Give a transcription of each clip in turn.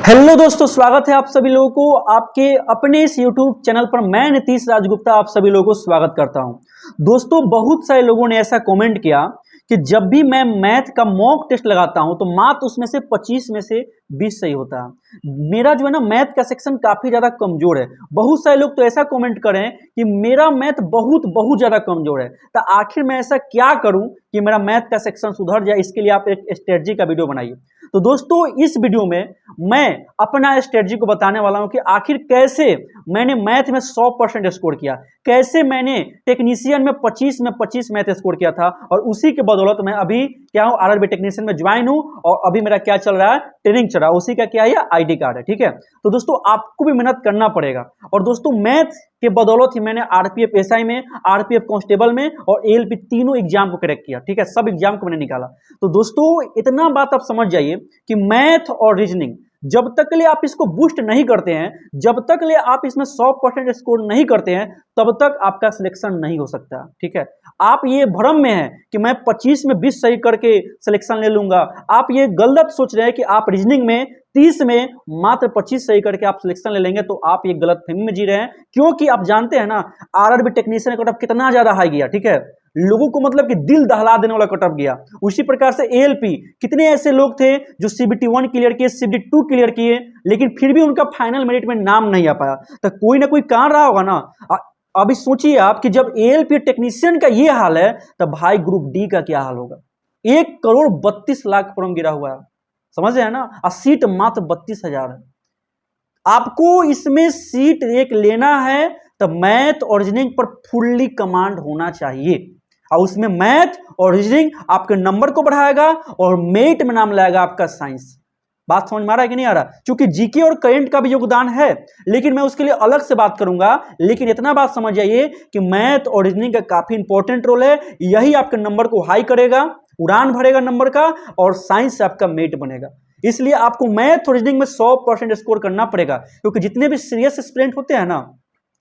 Hello दोस्तों, स्वागत है आप सभी लोगों को आपके अपने इस YouTube चैनल पर। मैं नीतीश राजगुप्ता आप सभी लोगों को स्वागत करता हूं। दोस्तों, बहुत सारे लोगों ने ऐसा कमेंट किया कि जब भी मैं मैथ का मॉक टेस्ट लगाता हूं तो मात्र उसमें से 25 में से 20 सही होता है। मेरा जो है ना मैथ का सेक्शन काफी ज्यादा कमजोर है। बहुत सारे लोग तो ऐसा कमेंट करें कि मेरा मैथ बहुत बहुत ज्यादा कमजोर है। तो आखिर मैं ऐसा क्या करूं कि मेरा मैथ का सेक्शन सुधर जाए? इसके लिए आप एक स्ट्रेटजी का वीडियो बनाइए। तो दोस्तों, इस वीडियो में मैं अपना स्ट्रेटजी को बताने वाला हूं कि आखिर कैसे मैंने मैथ में 100% स्कोर किया, कैसे मैंने टेक्नीशियन में 25 मैथ स्कोर किया था, और उसी के बदौलत मैं अभी क्या हूं, आरआरबी टेक्नीशियन में ज्वाइन हूं। और अभी मेरा क्या चल रहा है, ट्रेनिंग चल रहा है, उसी का क्या है, आईडी कार्ड है। ठीक है, तो दोस्तों आपको भी मेहनत करना पड़ेगा। और दोस्तों, मैथ के बदौलत ही मैंने आरपीएफ एसआई में, आरपीएफ कांस्टेबल में और एएलपी तीनों एग्जाम को क्रैक किया। ठीक है, सब एग्जाम को मैंने निकाला। तो दोस्तों, इतना बात आप समझ जाइए कि मैथ और रीजनिंग जब तक ले आप इसको बूस्ट नहीं करते हैं, जब तक ले आप इसमें 100% स्कोर नहीं करते हैं, तब तक आपका सिलेक्शन नहीं हो सकता। ठीक है, आप ये भ्रम में हैं कि मैं 25 में 20 सही करके सिलेक्शन ले लूंगा। आप ये गलत सोच रहे हैं कि आप रीजनिंग में 30 में मात्र 25 सही करके आप सिलेक्शन ले लेंगे, तो आप ये गलत फहमी में जी रहे हैं। क्योंकि आप जानते हैं ना, आरआरबी टेक्नीशियन का कट ऑफ कितना ज्यादा हाई गया। ठीक है, लोगों को मतलब कि दिल दहला देने वाला कट ऑफ गया। उसी प्रकार से एएलपी, कितने ऐसे लोग थे जो सीबीटी 1 क्लियर किए, सीबीटी 2 क्लियर किए, लेकिन फिर भी उनका फाइनल मेरिट में नाम नहीं आ पाया। तो कोई ना कोई कारण रहा होगा ना। अभी सोचिए आप कि जब एएलपी टेक्नीशियन का ये हाल है, तब भाई ग्रुप डी का क्या हाल होगा। 1,32,00,000 फॉर्म गिरा हुआ है, समझ रहे हैं ना, और सीट मात्र 32,000 है। आपको इसमें सीट एक लेना है तो मैथ और रीजनिंग पर फुल्ली कमांड होना चाहिए, और उसमें मैथ और रीजनिंग आपके नंबर को बढ़ाएगा और मेरिट में नाम लाएगा आपका साइंस। बात समझ में आ रहा है कि नहीं आ रहा? क्योंकि जीके और करंट का भी योगदान है, लेकिन मैं उसके लिए अलग से बात करूंगा। लेकिन इतना बात समझ जाइए कि मैथ और रीजनिंग का काफी इंपॉर्टेंट रोल है। यही आपके नंबर को हाई करेगा, उड़ान भरेगा नंबर का, और साइंस से आपका मेरिट बनेगा। इसलिए आपको मैथ और रीजनिंग में 100% स्कोर करना पड़ेगा, क्योंकि जितने भी सीरियस स्टूडेंट होते हैं ना,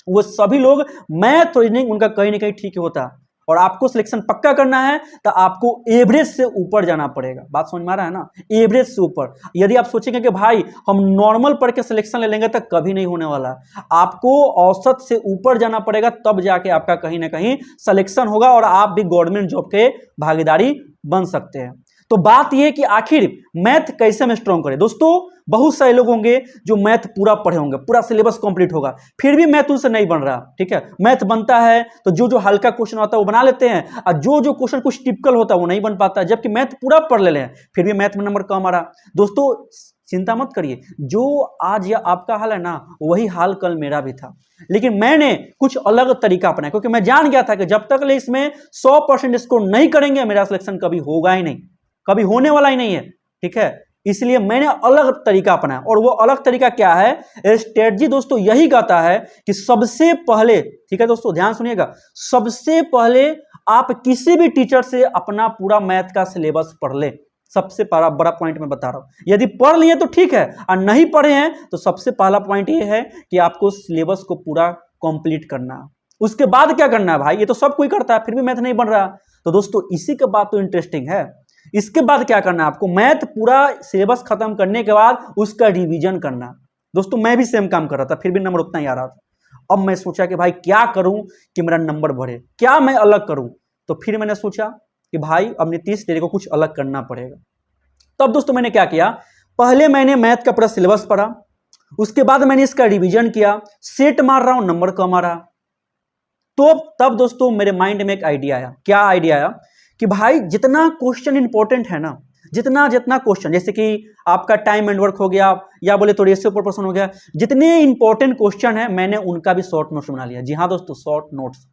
वो सभी लोग मैथ और रीजनिंग उनका कहीं ना कहीं ठीक होता है। और आपको सिलेक्शन पक्का करना है तो आपको एवरेज से ऊपर जाना पड़ेगा। बात समझ में आ रहा है ना, एवरेज से ऊपर। यदि आप सोचेंगे कि भाई हम नॉर्मल पढ़ के सिलेक्शन ले लेंगे, तो कभी नहीं होने वाला। आपको औसत से ऊपर जाना पड़ेगा, तब जाके आपका कहीं ना कहीं सिलेक्शन होगा और आप भी गवर्नमेंट जॉब के भागीदारी बन सकते हैं। तो बात यह कि आखिर मैथ कैसे में स्ट्रॉन्ग करें। दोस्तों, बहुत सारे लोग होंगे जो मैथ पूरा पढ़े होंगे, पूरा सिलेबस कंप्लीट होगा, फिर भी मैथ उनसे नहीं बन रहा। ठीक है, मैथ बनता है तो जो हल्का क्वेश्चन होता है वो बना लेते हैं, और जो क्वेश्चन कुछ टिपिकल होता है वो नहीं बन पाता। जबकि मैथ पूरा पढ़ ले हैं, फिर भी मैथ में नंबर कम आ रहा। दोस्तों, चिंता मत करिए, जो आज या आपका हाल है ना, वही हाल कल मेरा भी था। लेकिन मैंने कुछ अलग तरीका अपनाया, क्योंकि मैं जान गया था कि जब तक ले इसमें 100% स्कोर नहीं करेंगे, मेरा सिलेक्शन कभी होगा ही नहीं, कभी होने वाला ही नहीं है। ठीक है, इसलिए मैंने अलग तरीका अपनाया। और वो अलग तरीका क्या है, स्ट्रेटजी दोस्तों यही कहता है कि सबसे पहले, ठीक है दोस्तों ध्यान सुनिएगा, सबसे पहले आप किसी भी टीचर से अपना पूरा मैथ का सिलेबस पढ़ ले। सबसे बड़ा पॉइंट मैं बता रहा हूं। यदि पढ़ लिए तो ठीक है, और नहीं पढ़े हैं तो सबसे पहला पॉइंट ये है कि आपको सिलेबस को पूरा कंप्लीट करना। उसके बाद क्या करना है भाई, ये तो सब कोई करता है, फिर भी मैथ नहीं बन रहा। तो दोस्तों, इसी के बाद तो इंटरेस्टिंग है। इसके बाद क्या करना है आपको, मैथ पूरा सिलेबस खत्म करने के बाद उसका रिवीजन करना। दोस्तों, मैं भी सेम काम कर रहा था, फिर भी नंबर उतना ही आ रहा था। अब मैं सोचा कि भाई क्या करूं कि मेरा नंबर बढ़े, क्या मैं अलग करूं। तो फिर मैंने सोचा कि भाई अब नीतीश तेरे को कुछ अलग करना पड़ेगा। तब दोस्तों मैंने क्या किया, पहले मैंने मैथ का पूरा सिलेबस पढ़ा, उसके बाद मैंने इसका रिवीजन किया। सेट मार रहा हूं, नंबर कम आ रहा। तो तब दोस्तों मेरे माइंड में एक आइडिया आया। क्या आइडिया आया कि भाई जितना क्वेश्चन इंपॉर्टेंट है ना, जितना क्वेश्चन, जैसे कि आपका टाइम एंड वर्क हो गया, या बोले तो रेशियो प्रोपोर्शन हो गया, जितने इंपॉर्टेंट क्वेश्चन है मैंने उनका भी शॉर्ट नोट्स बना लिया। जी हाँ दोस्तों, शॉर्ट नोट्स।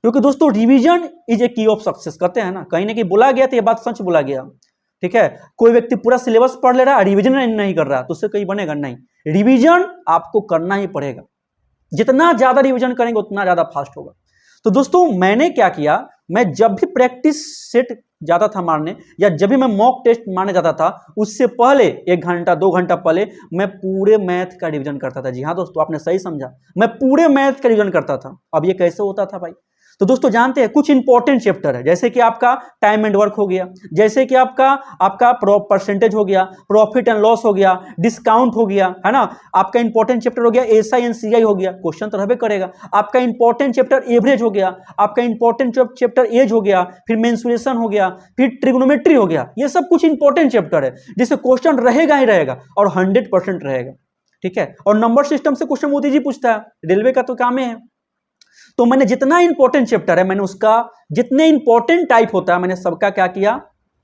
क्योंकि दोस्तों रिवीजन इज ए की ऑफ सक्सेस, कहते हैं ना, कहीं ना कहीं बोला गया तो ये बात सच बोला गया। ठीक है, कोई व्यक्ति पूरा सिलेबस पढ़ ले रहा है, रिवीजन नहीं कर रहा, तो उससे कहीं बनेगा नहीं। रिवीजन आपको करना ही पड़ेगा, जितना ज्यादा रिवीजन करेंगे उतना ज्यादा फास्ट होगा। तो दोस्तों मैंने क्या किया, मैं जब भी प्रैक्टिस सेट जाता था मारने, या जब भी मैं मॉक टेस्ट मारने जाता था, उससे पहले 1 घंटा 2 घंटा पहले मैं पूरे मैथ का रिवीजन करता था। जी हाँ दोस्तों, आपने सही समझा, मैं पूरे मैथ का रिवीजन करता था। अब ये कैसे होता था भाई, तो दोस्तों जानते हैं कुछ इंपॉर्टेंट चैप्टर है, जैसे कि आपका टाइम एंड वर्क हो गया, जैसे कि आपका परसेंटेज हो गया, प्रॉफिट एंड लॉस हो गया, डिस्काउंट हो गया, है ना। आपका इंपॉर्टेंट चैप्टर हो गया एसआई एंड सीआई हो गया, क्वेश्चन तो रहबे करेगा। आपका इंपॉर्टेंट चैप्टर एवरेज हो गया, आपका इंपॉर्टेंट चैप्टर एज हो गया, फिर मेंसुरेशन हो गया, फिर ट्रिग्नोमेट्री हो गया। ये सब कुछ इंपॉर्टेंट चैप्टर है जिससे क्वेश्चन रहेगा ही रहेगा और 100% रहेगा, ठीक है। और नंबर सिस्टम से क्वेश्चन मोदी जी पूछता है, रेलवे का तो काम है। तो मैंने जितना इंपॉर्टेंट चैप्टर है, मैंने उसका जितने इंपॉर्टेंट टाइप होता है, मैंने सबका क्या किया,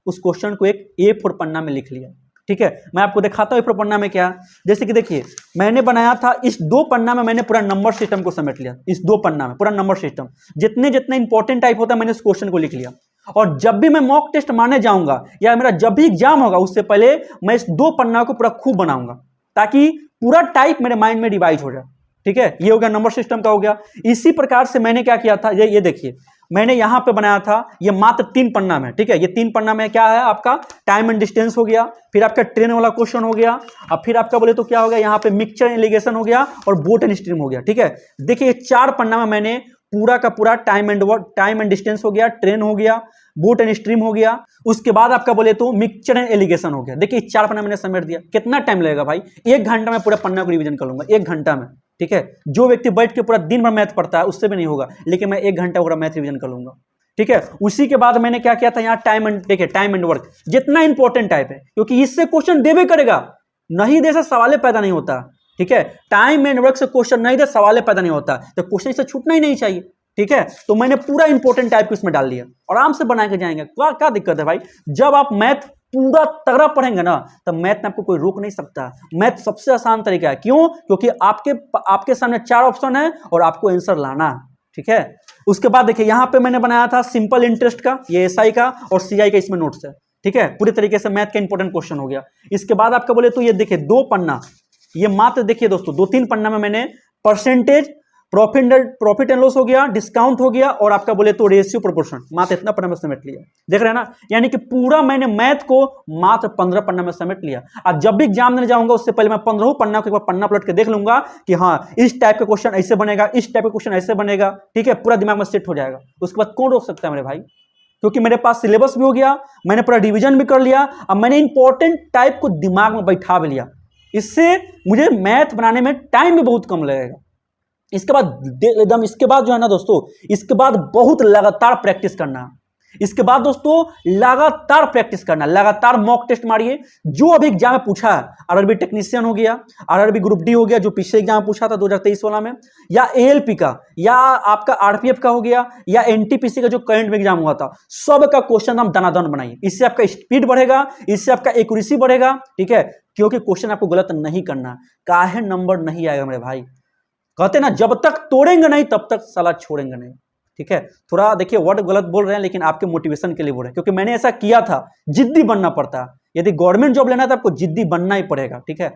उस क्वेश्चन को एक A4 पन्ना में लिख लिया, ठीक है। मैं आपको दिखाता हूं A4 पन्ना में क्या, जैसे कि देखिए मैंने बनाया था इस 2 पन्ना में, मैंने पूरा नंबर सिस्टम को समेट लिया। इस 2 पन्ना में पूरा नंबर सिस्टम, जितने जितने इंपॉर्टेंट टाइप होता है, मैंने उस क्वेश्चन को लिख लिया। और जब भी मैं मॉक टेस्ट मारने जाऊंगा या मेरा जब भी एग्जाम होगा, उससे पहले मैं इस 2 पन्ना को पूरा खूब बनाऊंगा, ताकि पूरा टाइप मेरे माइंड में रिवाइज हो जाए, ठीक है। ये हो गया नंबर सिस्टम का हो गया। इसी प्रकार से मैंने क्या किया था, ये देखिए मैंने यहां पे बनाया था, ये मात्र 3 पन्ना में, ठीक है। ये 3 पन्ना में क्या है, आपका टाइम एंड डिस्टेंस हो गया, फिर आपका ट्रेन वाला क्वेश्चन हो गया, अब फिर आपका बोले तो क्या हो गया, यहाँ पे मिक्सचर एलिगेशन हो गया और बोट एंड स्ट्रीम हो गया, ठीक है। देखिए 4 पन्ना में मैंने पूरा का पूरा टाइम एंड डिस्टेंस हो गया, ट्रेन हो गया, बोट एंड स्ट्रीम हो गया, उसके बाद आपका बोले तो मिक्सचर एंड एलिगेशन हो गया। देखिए 4 पन्ना मैंने समेट दिया। कितना टाइम लगेगा भाई, 1 घंटा में पूरा पन्ना को रिवीजन कर लूंगा, 1 घंटा में, ठीक है। जो व्यक्ति बैठ के पूरा दिन भर मैथ पढ़ता है उससे भी नहीं होगा, लेकिन मैं 1 घंटा पूरा मैथ रिवीजन कर लूंगा, ठीक है। उसी के बाद मैंने क्या किया था, यहाँ टाइम एंड वर्क जितना इंपॉर्टेंट टाइप है, क्योंकि इससे क्वेश्चन देवे करेगा, नहीं दे से सवाल पैदा नहीं होता, ठीक है। टाइम एंड वर्क से क्वेश्चन नहीं दे, सवाल पैदा नहीं होता, तो क्वेश्चन इससे छूटना ही नहीं चाहिए, ठीक है। तो मैंने पूरा इंपॉर्टेंट टाइप को इसमें डाल दिया, आराम से बना के जाएंगे। क्या दिक्कत है भाई, जब आप मैथ पूरा तगड़ा पढ़ेंगे ना, तब मैथ में आपको कोई रोक नहीं सकता। मैथ सबसे आसान तरीका है, क्यों, क्योंकि आपके सामने 4 ऑप्शन है और आपको आंसर लाना है, ठीक है। उसके बाद देखिए यहां पे मैंने बनाया था सिंपल इंटरेस्ट का, ये एसआई का और सीआई का इसमें नोट्स है, ठीक है। पूरी तरीके से मैथ का इंपॉर्टेंट क्वेश्चन हो गया। इसके बाद आपका बोले तो ये देखिए 2 पन्ना, ये मात्र देखिए दोस्तों 2-3 पन्ना में मैंने परसेंटेज, प्रॉफिट एंड लॉस हो गया, डिस्काउंट हो गया, और आपका बोले तो रेशियो प्रोपोर्शन, मात्र इतना पन्ना में समेट लिया। देख रहे हैं ना, यानी कि पूरा मैंने मैथ को मात्र 15 पन्ना में समेट लिया। आज जब भी एग्जाम देने जाऊंगा उससे पहले मैं 15 पन्ना को एक बार पन्ना पलट के देख लूंगा कि हाँ इस टाइप का क्वेश्चन ऐसे बनेगा, इस टाइप का क्वेश्चन ऐसे बनेगा, ठीक है। पूरा दिमाग में सेट हो जाएगा। उसके बाद कौन रोक सकता है मेरे भाई, क्योंकि मेरे पास सिलेबस भी हो गया, मैंने पूरा रिवीजन भी कर लिया, अब मैंने इंपॉर्टेंट टाइप को दिमाग में बैठा भी लिया। इससे मुझे मैथ बनाने में टाइम भी बहुत कम लगेगा। इसके बाद जो है ना दोस्तों, इसके बाद बहुत लगातार प्रैक्टिस करना। इसके बाद दोस्तों लगातार प्रैक्टिस करना, लगातार मॉक टेस्ट मारिए। जो अभी एग्जाम में पूछा है, आरआरबी टेक्नीशियन हो गया, आरआरबी ग्रुप डी हो गया, जो पिछले एग्जाम में पूछा था 2023 वाला में, या एएलपी का, या आपका आरपीएफ का हो गया, या एनटीपीसी का जो करंट में एग्जाम हुआ था, सब का क्वेश्चन हम दनादन बनाइए। इससे आपका स्पीड बढ़ेगा, इससे आपका एक्यूरेसी बढ़ेगा, ठीक है। क्योंकि क्वेश्चन आपको गलत नहीं करना, काहे नंबर नहीं आएगा मेरे भाई। कहते ना जब तक तोड़ेंगे नहीं तब तक साला छोड़ेंगे नहीं, ठीक है। थोड़ा देखिए वर्ड गलत बोल रहे हैं, लेकिन आपके मोटिवेशन के लिए बोल रहे हैं, क्योंकि मैंने ऐसा किया था। जिद्दी बनना पड़ता है, यदि गवर्नमेंट जॉब लेना है तो आपको जिद्दी बनना ही पड़ेगा, ठीक है।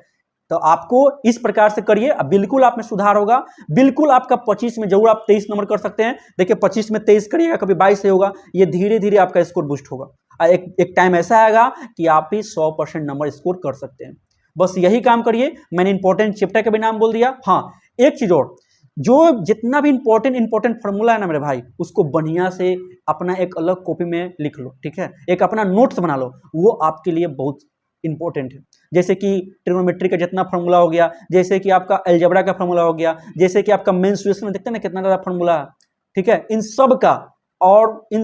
तो आपको इस प्रकार से करिए, अब बिल्कुल आप में सुधार होगा। बिल्कुल आपका 25 में जरूर आप 23 नंबर कर सकते हैं। देखिए 25 में 23 करिएगा, कभी 22 से होगा, ये धीरे धीरे आपका स्कोर बूस्ट होगा। एक टाइम ऐसा आएगा कि आप भी 100% नंबर स्कोर कर सकते हैं। बस यही काम करिए। मैंने इंपॉर्टेंट चैप्टर का भी नाम बोल दिया। हाँ, एक चीज और, जो जितना भी इंपॉर्टेंट फार्मूला है ना मेरे भाई, उसको बढ़िया से अपना एक अलग कॉपी में लिख लो, ठीक है। एक अपना नोट्स बना लो, वो आपके लिए बहुत इंपॉर्टेंट है। जैसे कि ट्रिग्नोमेट्री का जितना फार्मूला हो गया, जैसे कि आपका अलजेब्रा का फार्मूला हो गया, जैसे कि आपका मेंसुरेशन में देखते हैं ना कितना ज़्यादा फार्मूला है, ठीक है। इन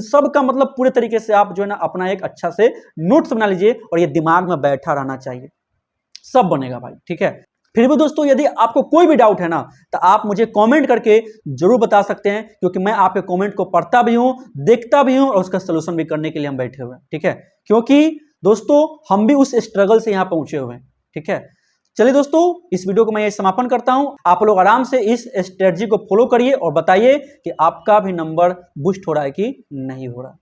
सब का मतलब पूरे तरीके से आप जो है ना अपना एक अच्छा से नोट्स बना लीजिए, और ये दिमाग में बैठा रहना चाहिए, सब बनेगा भाई, ठीक है। फिर भी दोस्तों यदि आपको कोई भी डाउट है ना, तो आप मुझे कमेंट करके जरूर बता सकते हैं, क्योंकि मैं आपके कमेंट को पढ़ता भी हूं, देखता भी हूं, और उसका सलूशन भी करने के लिए हम बैठे हुए हैं, ठीक है। क्योंकि दोस्तों हम भी उस स्ट्रगल से यहां पहुंचे हुए हैं, ठीक है। चलिए दोस्तों, इस वीडियो को मैं ये समापन करता हूं। आप लोग आराम से इस स्ट्रेटजी को फॉलो करिए और बताइए कि आपका भी नंबर बूस्ट हो रहा है कि नहीं हो रहा।